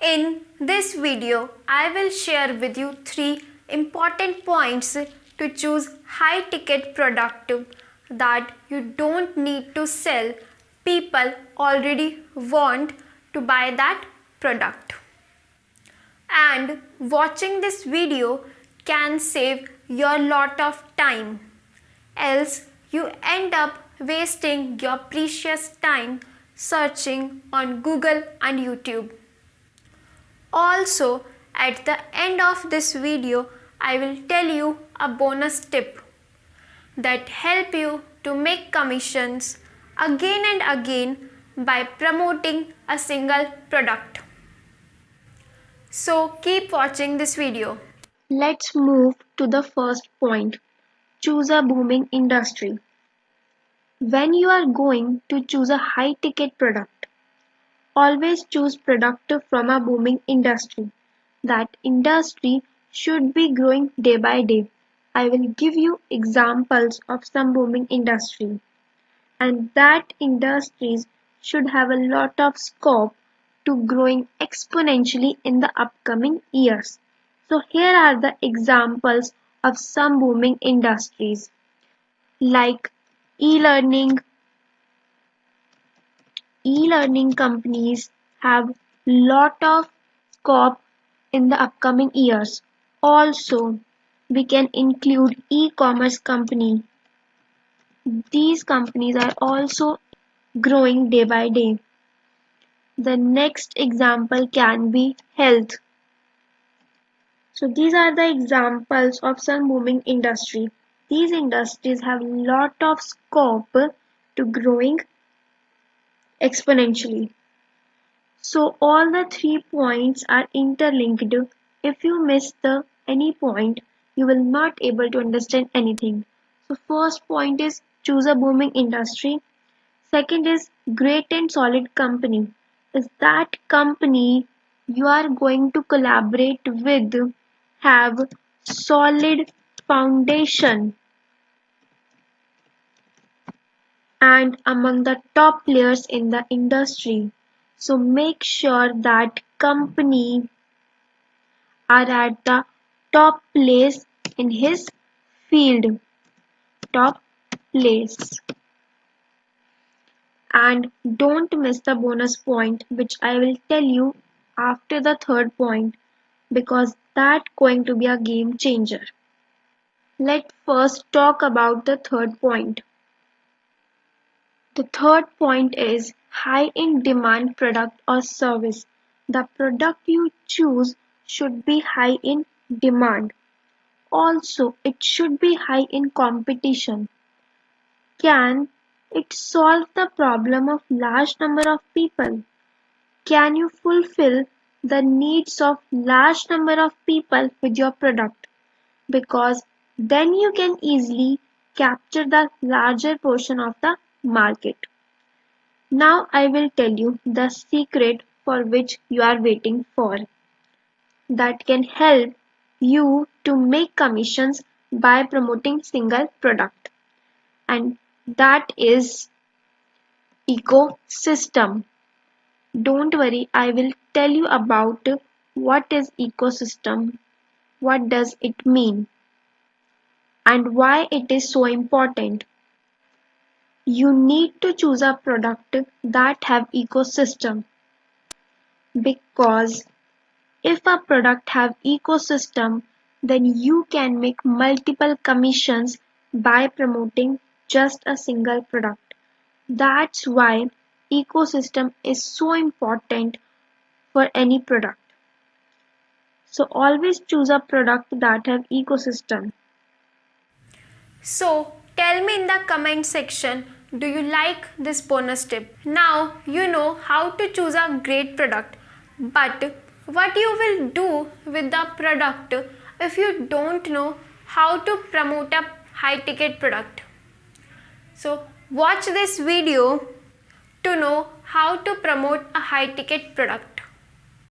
In this video, I will share with you 3 important points to choose high ticket product that you don't need to sell. People already want to buy that product. And watching this video can save your lot of time. Else you end up wasting your precious time searching on Google and YouTube. Also, at the end of this video, I will tell you a bonus tip that help you to make commissions again and again by promoting a single product. So keep watching this video. Let's move to the first point. Choose a booming industry. When you are going to choose a high ticket product, always choose product from a booming industry. That industry should be growing day by day. I will give you examples of some booming industry, and that industries should have a lot of scope to growing exponentially in the upcoming years. So here are the examples of some booming industries like e-learning. E-learning companies have lot of scope in the upcoming years. Also, we can include e-commerce company. These companies are also growing day by day. The next example can be health. So these are the examples of some booming industry. These industries have lot of scope to growing exponentially. So all the 3 points are interlinked. If you miss any point, you will not able to understand anything. So first point is choose a booming industry. Second is great and solid company. Is that company you are going to collaborate with have solid foundation and among the top players in the industry. So make sure that company are at the top place in his field. Top place. And don't miss the bonus point which I will tell you after the third point because that's going to be a game changer. Let's first talk about the third point. The third point is high in demand product or service. The product you choose should be high in demand. Also, it should be high in competition. Can it solve the problem of large number of people? Can you fulfill the needs of large number of people with your product? Because then you can easily capture the larger portion of the market. Now I will tell you the secret for which you are waiting for that can help you to make commissions by promoting single product, and that is ecosystem. Don't worry, I will tell you about what is ecosystem, what does it mean, and why it is so important. You need to choose a product that have ecosystem because if a product have ecosystem, then you can make multiple commissions by promoting just a single product. That's why ecosystem is so important for any product. So always choose a product that have ecosystem. So tell me in the comment section, do you like this bonus tip? Now you know how to choose a great product, but what you will do with the product if you don't know how to promote a high ticket product? So watch this video to know how to promote a high ticket product.